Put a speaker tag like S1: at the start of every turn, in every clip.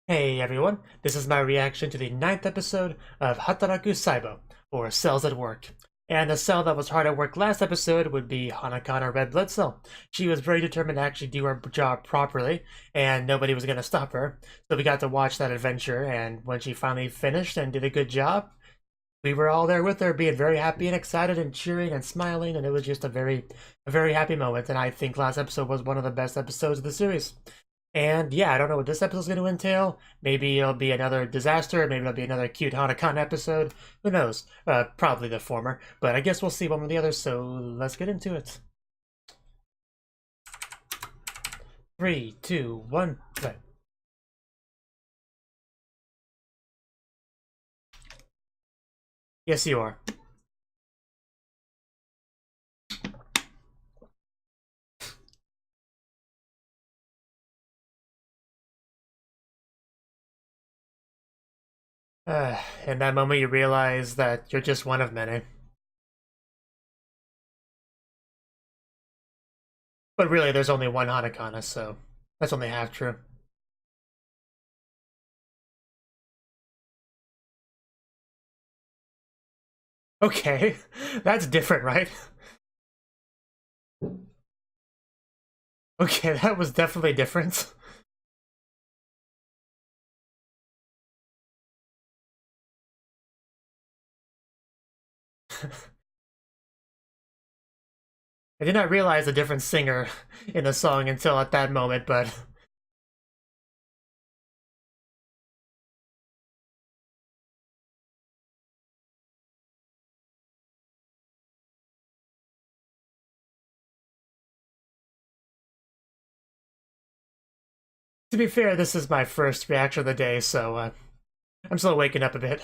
S1: Hey everyone, this is my reaction to the ninth episode of Hataraku Saibou, or Cells at Work. And the cell that was hard at work last episode would be Hanakana Red Blood Cell. She was very determined to actually do her job properly, and nobody was going to stop her. So we got to watch that adventure, and when she finally finished and did a good job, we were all there with her, being very happy and excited and cheering and smiling, and it was just a very happy moment. And I think last episode was one of the best episodes of the series. And yeah, I don't know what this episode's going to entail. Maybe it'll be another disaster. Maybe it'll be another cute Hanakana episode. Who knows? Probably the former. But I guess we'll see one or the other, so let's get into it. 3, 2, 1, play. Yes, you are. In that moment, you realize that you're just one of many. But really, there's only one Hanakana, so that's only half true. Okay, that's different, right? Okay, that was definitely different. I did not realize a different singer in the song until at that moment, but to be fair, this is my first reaction of the day, so I'm still waking up a bit.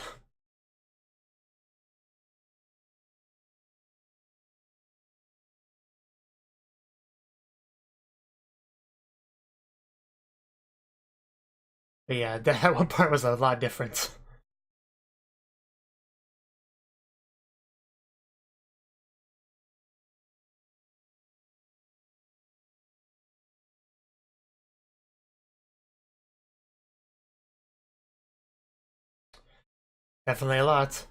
S1: But yeah, that one part was a lot different. Definitely a lot.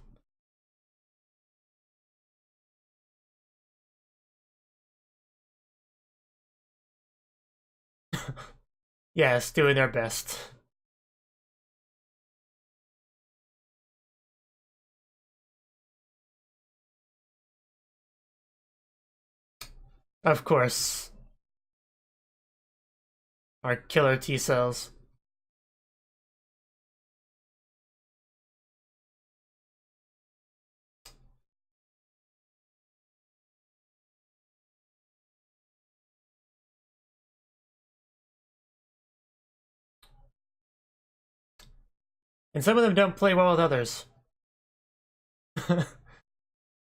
S1: Yes, doing their best. Of course. Our killer T cells. And some of them don't play well with others.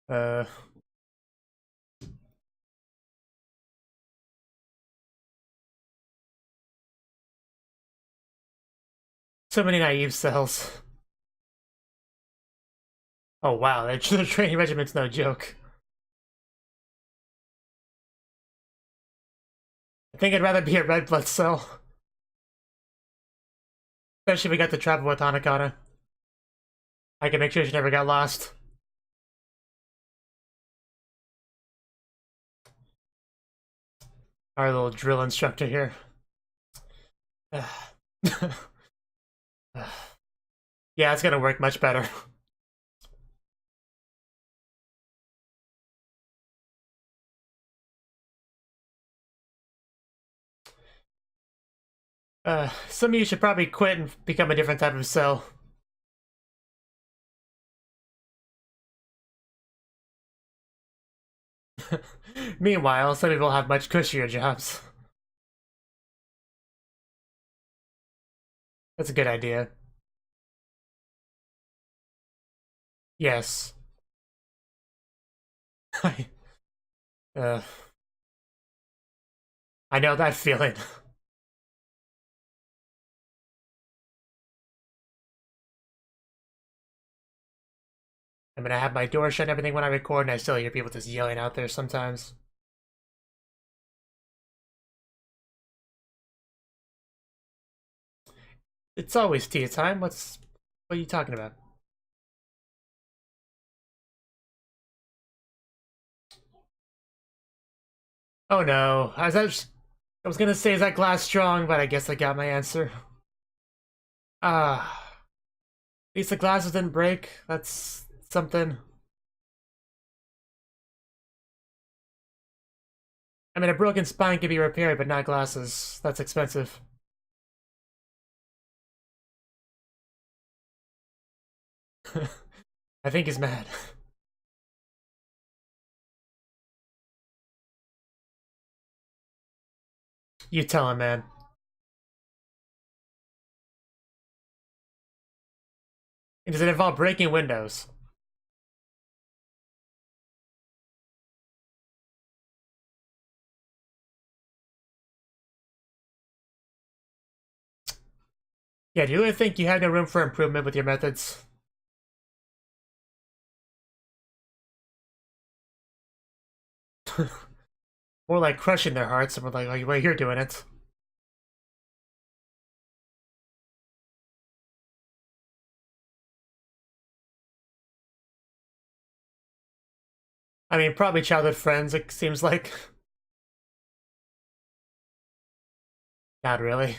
S1: uh, so many naive cells. Oh wow, their training regiment's no joke. I think I'd rather be a red blood cell. Especially if we got to travel with Hanakana. I can make sure she never got lost. Our little drill instructor here. Yeah, it's gonna work much better. Some of you should probably quit and become a different type of cell. Meanwhile, some people have much cushier jobs. That's a good idea. Yes. uh, I know that feeling. I mean, I have my door shut and everything when I record, and I still hear people just yelling out there sometimes. It's always tea time. What are you talking about? Oh no. I was gonna say, is that glass strong, but I guess I got my answer. Ah. At least the glasses didn't break. That's something. I mean, a broken spine can be repaired, but not glasses. That's expensive. I think he's mad. You tell him, man. Does it involve breaking windows? Yeah, do you really think you have no room for improvement with your methods? More like crushing their hearts, and we're like, oh, well, you're doing it. I mean, probably childhood friends, it seems like. Not really.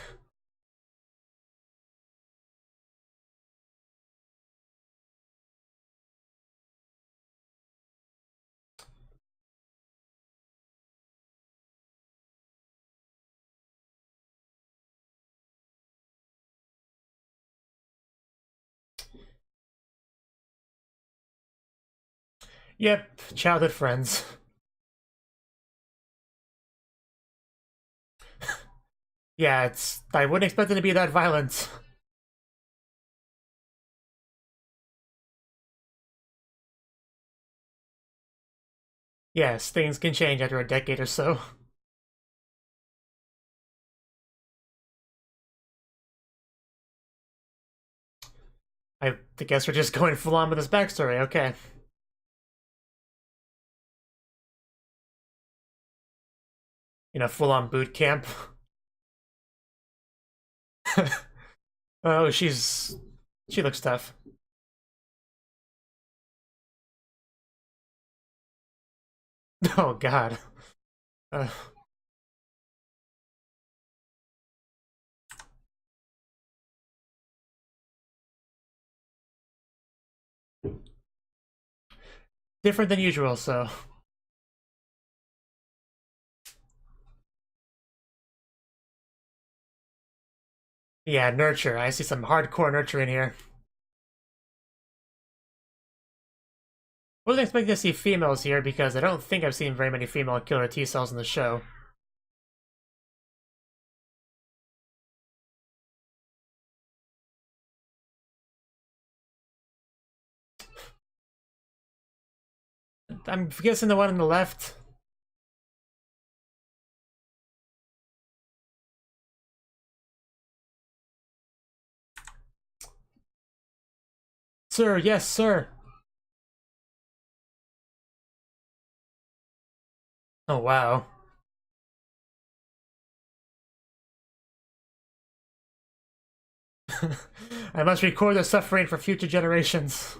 S1: Yep, childhood friends. Yeah, I wouldn't expect it to be that violent. Yes, things can change after a decade or so. I guess we're just going full on with this backstory, okay. You know, full on boot camp. Oh, she looks tough. Oh god. Uh, different than usual, so. Yeah, nurture. I see some hardcore nurture in here. Wasn't expecting to see females here because I don't think I've seen very many female killer T cells in the show. I'm guessing the one on the left. Sir, yes, sir. Oh, wow. I must record the suffering for future generations.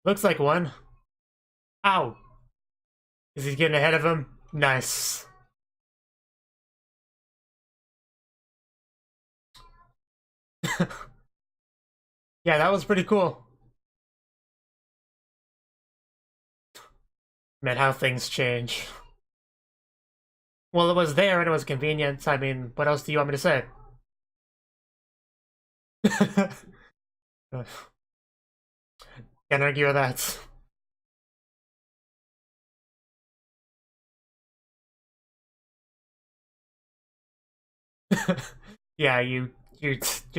S1: Looks like one. Ow. Is he getting ahead of him? Nice. Yeah, that was pretty cool. Man, how things change. Well, it was there and it was convenient. I mean, what else do you want me to say? Can't argue with that. Yeah, you're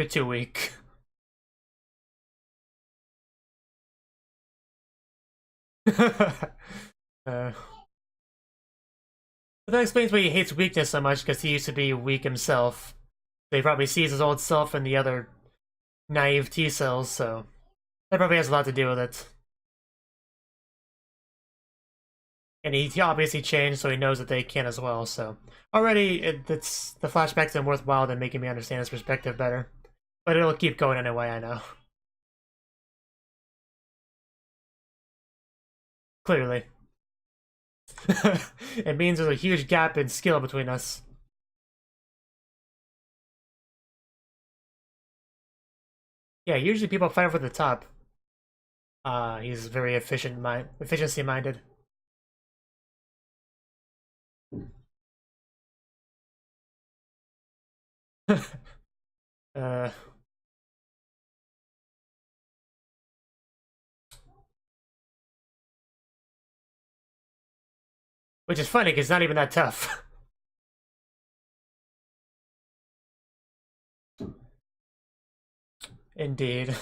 S1: too weak. uh, that explains why he hates weakness so much, because he used to be weak himself. So he probably sees his old self in the other naive T cells, so that probably has a lot to do with it. And he obviously changed, so he knows that they can as well. So already, it's the flashbacks are worthwhile than making me understand his perspective better. But it'll keep going anyway. I know. Clearly, it means there's a huge gap in skill between us. Yeah, usually people fight for the top. He's very efficiency minded. uh, which is funny because it's not even that tough. Indeed.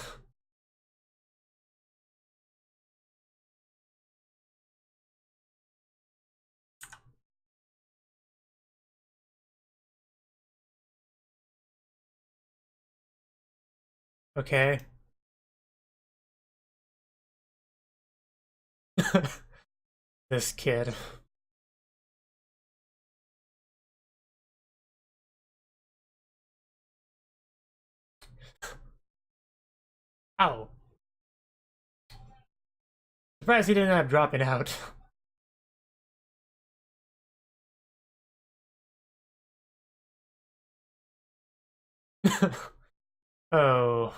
S1: Okay. This kid. Ow. Surprised he didn't end up dropping out. Oh.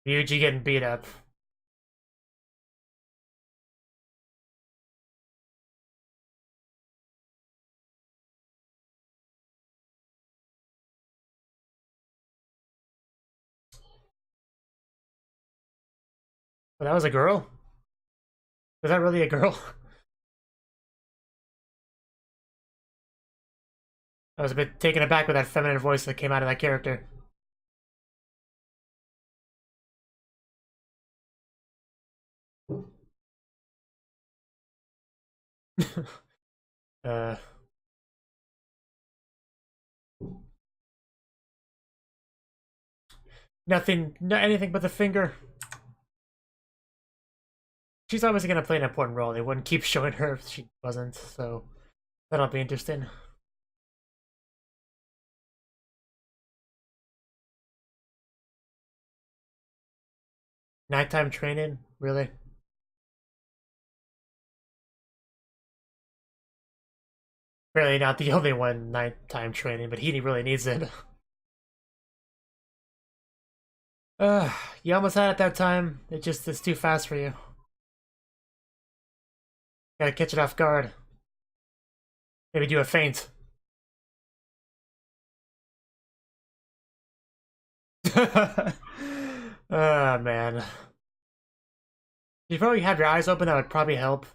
S1: Ryuji getting beat up. But that was a girl? Was that really a girl? I was a bit taken aback with that feminine voice that came out of that character. uh, nothing, anything but the finger. She's obviously gonna play an important role. They wouldn't keep showing her if she wasn't, so that'll be interesting. Nighttime training? Really? Really not the only one nighttime training, but he really needs it. Uh, you almost had it that time. It's too fast for you. Gotta catch it off guard. Maybe do a feint. Ah, man. You probably have your eyes open, that would probably help.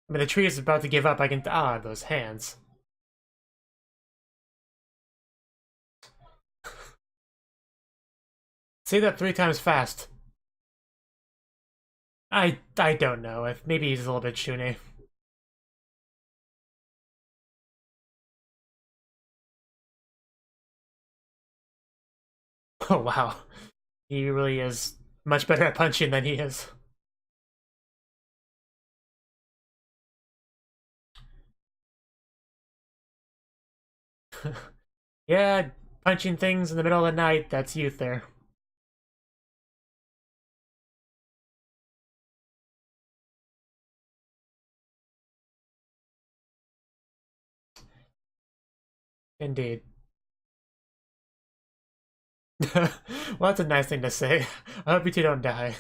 S1: I mean, the tree is about to give up. I can. Ah, those hands. Say that 3 times fast. I don't know. If maybe he's a little bit shuni. Oh wow, he really is much better at punching than he is. Yeah, punching things in the middle of the night. That's youth there. Indeed. Well, that's a nice thing to say. I hope you two don't die.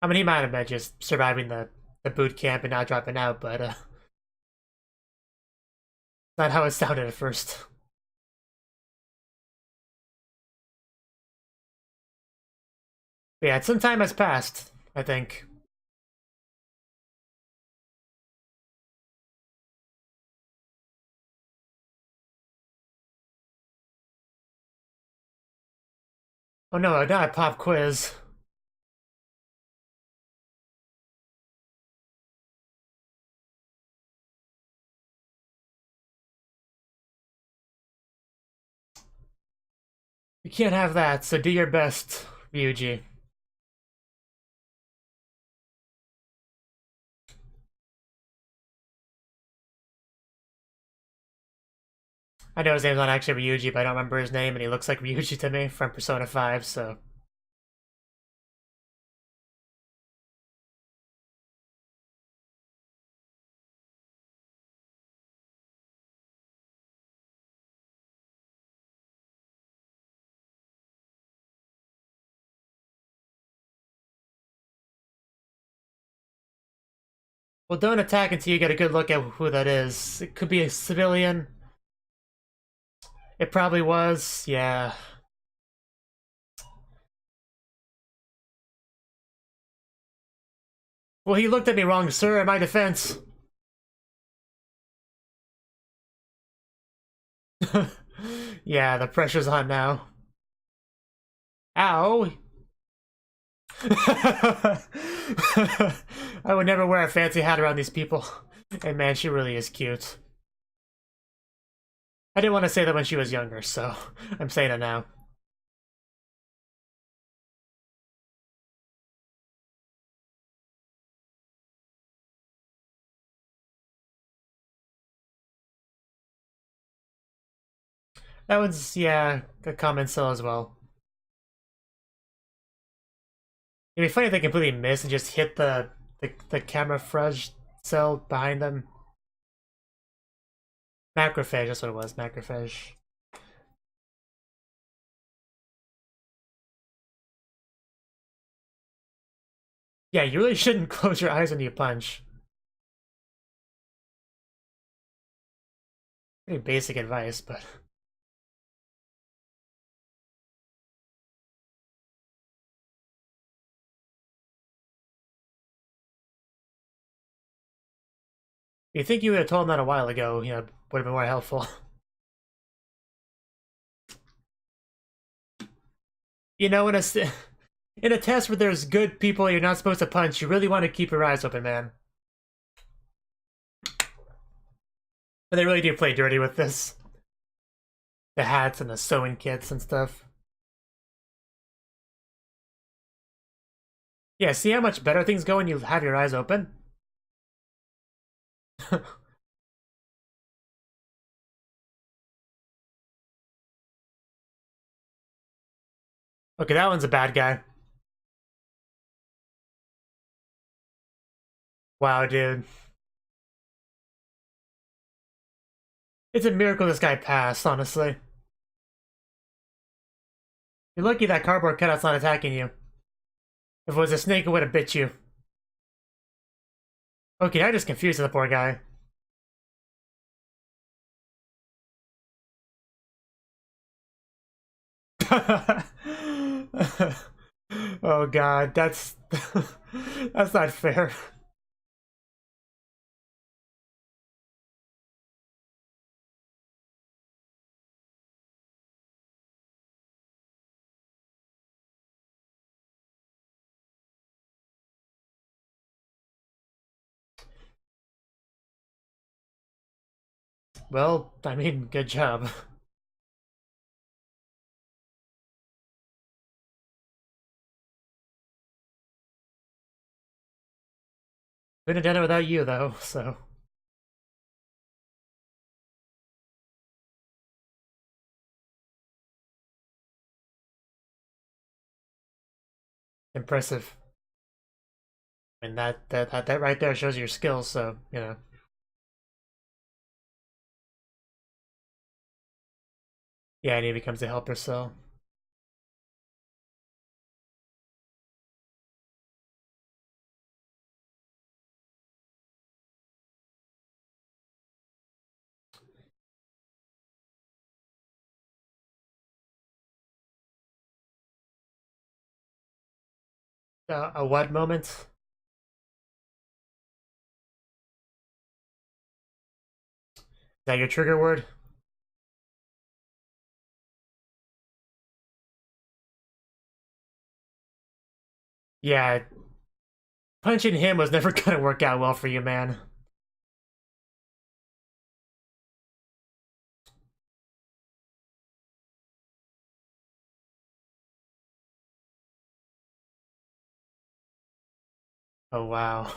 S1: I mean, he might have been just surviving the boot camp and not dropping out, but not how it sounded at first. But yeah, some time has passed, I think. Oh no, not a pop quiz. You can't have that, so do your best, Ryuji. I know his name's not actually Ryuji, but I don't remember his name, and he looks like Ryuji to me from Persona 5, so... Well, don't attack until you get a good look at who that is. It could be a civilian. It probably was, yeah. Well, he looked at me wrong, sir, in my defense. Yeah, the pressure's on now. Ow! I would never wear a fancy hat around these people. And man, she really is cute. I didn't want to say that when she was younger, so I'm saying it now. That one's, yeah, a common cell as well. It'd be funny if they completely miss and just hit the camera fudge cell behind them. Macrophage, that's what it was, macrophage. Yeah, you really shouldn't close your eyes when you punch. Pretty basic advice, but... You think you would have told him that a while ago, you know, would have been more helpful. You know, in a test where there's good people you're not supposed to punch, you really want to keep your eyes open, man. But they really do play dirty with this. The hats and the sewing kits and stuff. Yeah, see how much better things go when you have your eyes open? Okay, that one's a bad guy. Wow, dude. It's a miracle this guy passed, honestly. You're lucky that cardboard cutout's not attacking you. If it was a snake, it would have bit you. Okay, I just confused the poor guy. Oh god, that's that's not fair. Well, I mean, good job. Couldn't have done it without you, though, so... Impressive. And that right there shows your skills, so, you know. Yeah, and he becomes a helper cell. A what moment? Is that your trigger word? Yeah, punching him was never gonna work out well for you, man. Oh, wow.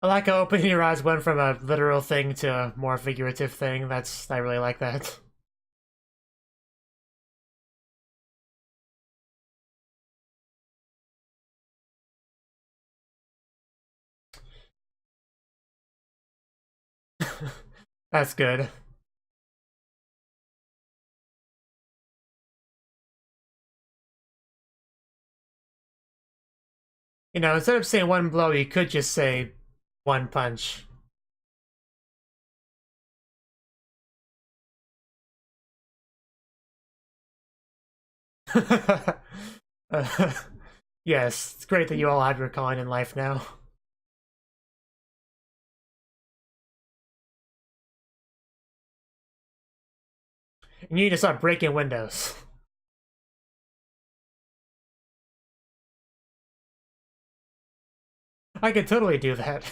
S1: I like how opening your eyes went from a literal thing to a more figurative thing. I really like that. That's good. You know, instead of saying one blow, you could just say one punch. uh, yes, it's great that you all have your calling in life now. And you need to start breaking windows. I could totally do that.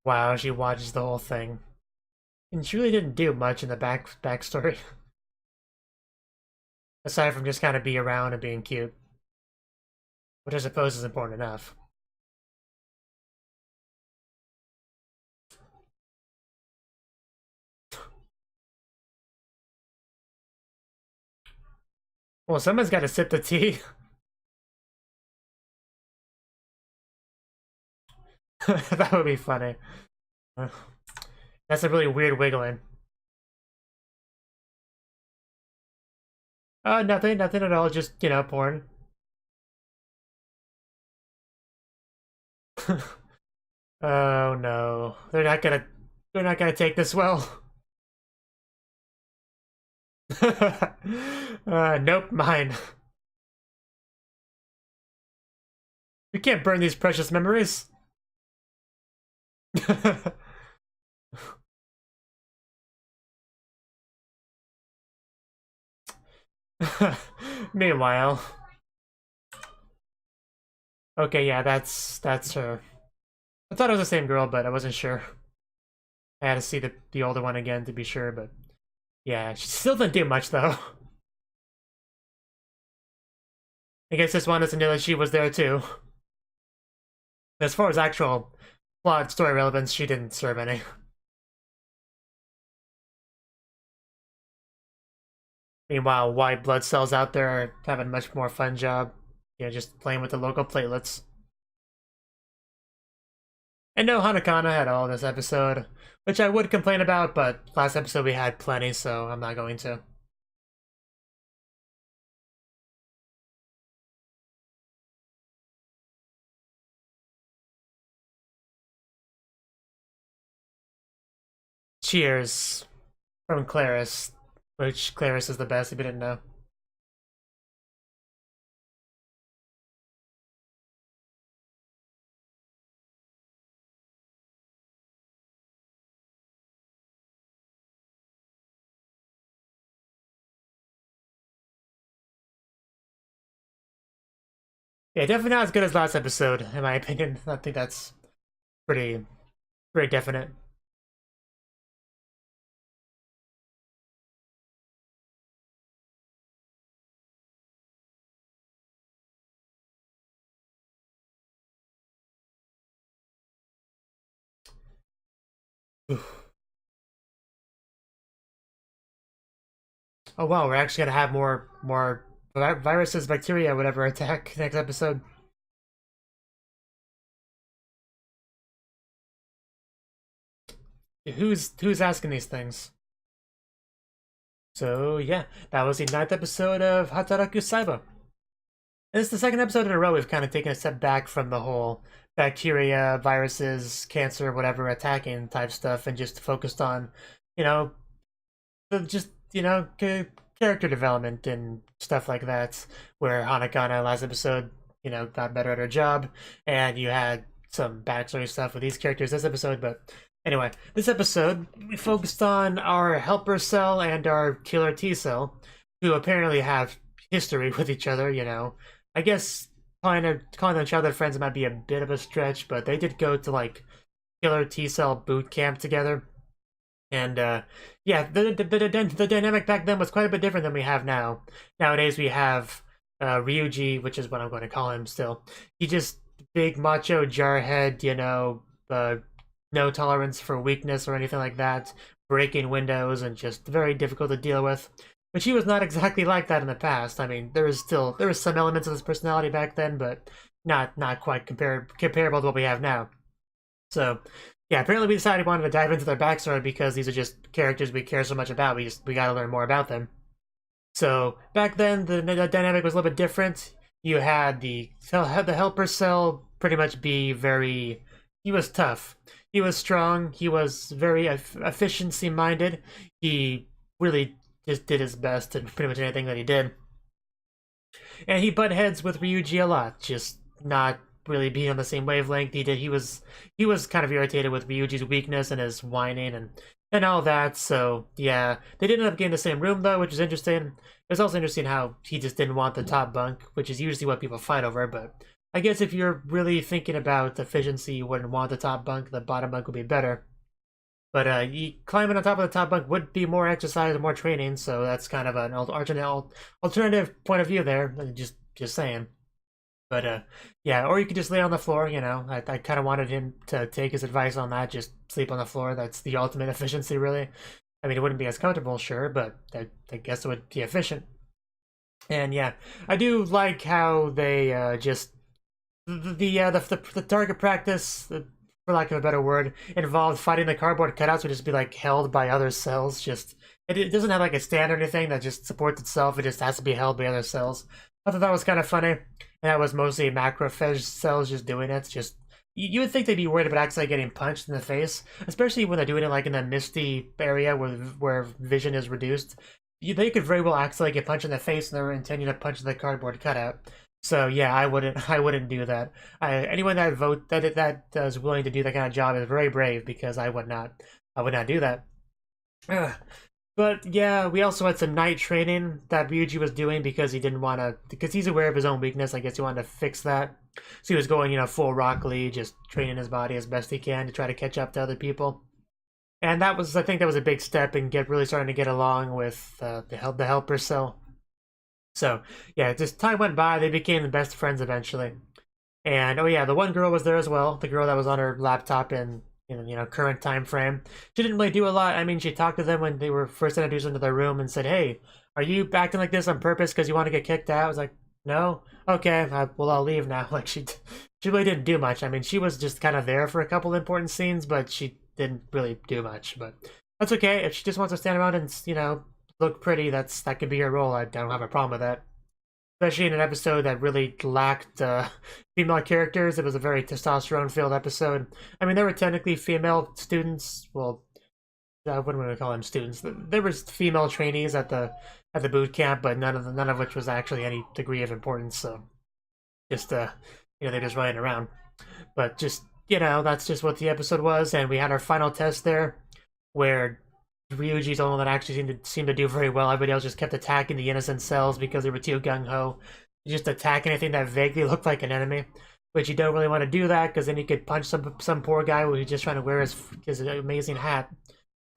S1: Wow, she watches the whole thing. And she really didn't do much in the backstory. Aside from just kind of be around and being cute. Which I suppose is important enough. Well, someone's got to sip the tea. That would be funny. That's a really weird wiggling. Nothing at all, just, you know, porn. Oh no. They're not gonna take this well. Nope, mine. We can't burn these precious memories. Meanwhile. Okay, yeah, that's her. I thought it was the same girl, but I wasn't sure. I had to see the older one again to be sure, but yeah, she still didn't do much though. I guess just wanted to know that she was there too. As far as actual plot story relevance, she didn't serve any. Meanwhile, white blood cells out there are having a much more fun job. You know, just playing with the local platelets. And no Hanakana at all this episode, which I would complain about, but last episode we had plenty, so I'm not going to. Cheers from Claris, which Claris is the best if you didn't know. Yeah, definitely not as good as last episode, in my opinion. I think that's pretty, pretty definite. Oh wow, we're actually gonna have more viruses, bacteria, whatever attack next episode. Who's asking these things? So yeah, that was the ninth episode of Hataraku Saibou. It's the second episode in a row we've kind of taken a step back from the whole bacteria, viruses, cancer, whatever attacking type stuff, and just focused on, you know, just character development and stuff like that. Where Hanakana last episode, you know, got better at her job, and you had some backstory stuff with these characters this episode. But anyway, this episode we focused on our helper cell and our killer T cell, who apparently have history with each other. You know, I guess calling them childhood friends might be a bit of a stretch, but they did go to like killer T cell boot camp together And yeah, the dynamic back then was quite a bit different than we have now. Nowadays we have Ryuji, which is what I'm going to call him still. He just big macho jarhead, you know, no tolerance for weakness or anything like that, breaking windows and just very difficult to deal with. But he was not exactly like that in the past. I mean, there was some elements of his personality back then, but not quite comparable to what we have now. So yeah, apparently we decided we wanted to dive into their backstory because these are just characters we care so much about. We got to learn more about them. So back then, the dynamic was a little bit different. You had the helper cell pretty much be very. He was tough. He was strong. He was very efficiency minded. He really just did his best in pretty much anything that he did. And he butt heads with Ryuji a lot, just not really being on the same wavelength. He was kind of irritated with Ryuji's weakness and his whining and all that. So yeah, they did end up getting the same room though, which is interesting. It was also interesting how he just didn't want the top bunk, which is usually what people fight over. But I guess if you're really thinking about efficiency, you wouldn't want the top bunk. The bottom bunk would be better. But climbing on top of the top bunk would be more exercise and more training, so that's kind of an alternative point of view there. Just saying. But yeah, or you could just lay on the floor. You know, I kind of wanted him to take his advice on that. Just sleep on the floor. That's the ultimate efficiency, really. I mean, it wouldn't be as comfortable, sure, but I guess it would be efficient. And yeah, I do like how they just the target practice, for lack of a better word, involved fighting the cardboard cutouts would just be like held by other cells. Just it doesn't have like a stand or anything that just supports itself. It just has to be held by other cells. I thought that was kind of funny, and that was mostly macrophage cells just doing it. Just you would think they'd be worried about actually getting punched in the face, especially when they're doing it like in the misty area where vision is reduced. They could very well accidentally get punched in the face, and they're intending to punch the cardboard cutout. So yeah, I wouldn't do that. Anyone that is willing to do that kind of job is very brave, because I would not do that. But yeah, we also had some night training that Ryuji was doing because he didn't want to, because he's aware of his own weakness. I guess he wanted to fix that. So he was going, you know, full Rock Lee, just training his body as best he can to try to catch up to other people. And I think that was a big step in really starting to get along with the helper cell. So yeah, just time went by. They became the best friends eventually. And oh yeah, the one girl was there as well. The girl that was on her laptop in current time frame. She didn't really do a lot. I mean, she talked to them when they were first introduced into their room and said, "Hey, are you acting like this on purpose because you want to get kicked out?" I was like, "No, okay, well I'll leave now." Like she really didn't do much. I mean, she was just kind of there for a couple important scenes, but she didn't really do much. But that's okay. If she just wants to stand around and look pretty, that could be her role. I don't have a problem with that. Especially in an episode that really lacked female characters. It was a very testosterone-filled episode. I mean, there were technically female students. Well, what do we call them? Students. There was female trainees at the boot camp, but none of which was actually any degree of importance. So, just they're just running around. But just that's just what the episode was, and we had our final test there, where Ryuji's the only one that actually seemed to do very well. Everybody else just kept attacking the innocent cells because they were too gung-ho. Just attack anything that vaguely looked like an enemy. But you don't really want to do that, because then you could punch some poor guy who's just trying to wear his amazing hat.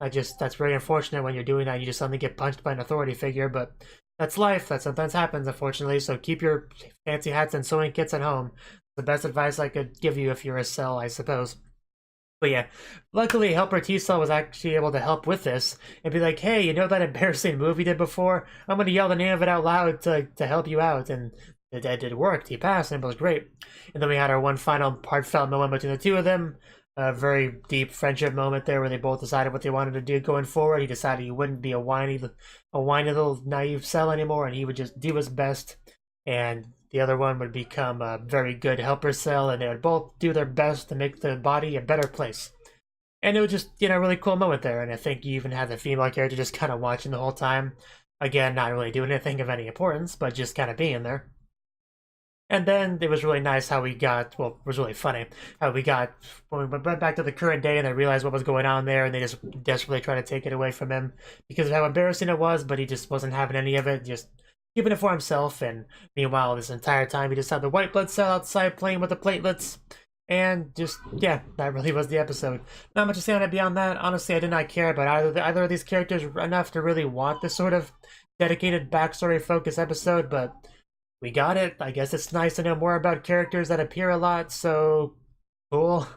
S1: That's very unfortunate when you're doing that. You just suddenly get punched by an authority figure, but that's life. That sometimes happens, unfortunately. So keep your fancy hats and sewing kits at home. The best advice I could give you if you're a cell, I suppose. But yeah, luckily Helper T-Cell was actually able to help with this and be like, "Hey, you know that embarrassing move you did before? I'm going to yell the name of it out loud to help you out." And it worked. He passed, and it was great. And then we had our one final heartfelt moment between the two of them. A very deep friendship moment there where they both decided what they wanted to do going forward. He decided he wouldn't be a whiny little naive cell anymore, and he would just do his best. And the other one would become a very good helper cell, and they would both do their best to make the body a better place. And it was just, a really cool moment there. And I think you even had the female character just kind of watching the whole time. Again, not really doing anything of any importance, but just kind of being there. And then it was really nice how it was really funny how when we went back to the current day and they realized what was going on there, and they just desperately tried to take it away from him because of how embarrassing it was, but he just wasn't having any of it, just keeping it for himself. And meanwhile, this entire time, he just had the white blood cell outside playing with the platelets. And just, yeah, that really was the episode. Not much to say on it beyond that. Honestly, I did not care about either of these characters enough to really want this sort of dedicated backstory focus episode, but we got it. I guess it's nice to know more about characters that appear a lot, so cool,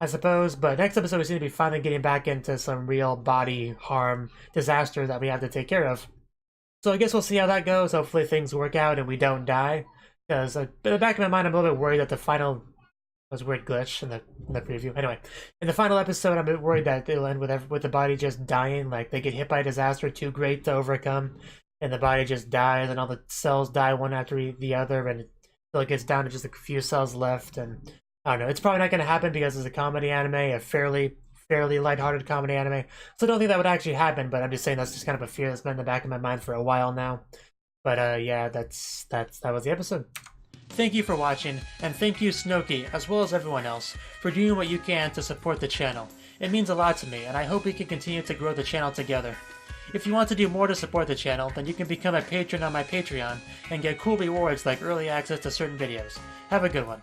S1: I suppose. But next episode we seem to be finally getting back into some real body harm disaster that we have to take care of. So I guess we'll see how that goes. Hopefully things work out and we don't die. Because in the back of my mind I'm a little bit worried that the final was a weird glitch in the preview. Anyway, in the final episode, I'm a bit worried that it'll end with the body just dying. Like they get hit by a disaster too great to overcome, and the body just dies, and all the cells die one after the other, and until it gets down to just a few cells left. And I don't know. It's probably not going to happen because it's a comedy anime, a fairly lighthearted comedy anime. So I don't think that would actually happen. But I'm just saying that's just kind of a fear that's been in the back of my mind for a while now. But yeah, that was the episode. Thank you for watching, and thank you Cnouki, as well as everyone else, for doing what you can to support the channel. It means a lot to me, and I hope we can continue to grow the channel together. If you want to do more to support the channel, then you can become a patron on my Patreon, and get cool rewards like early access to certain videos. Have a good one.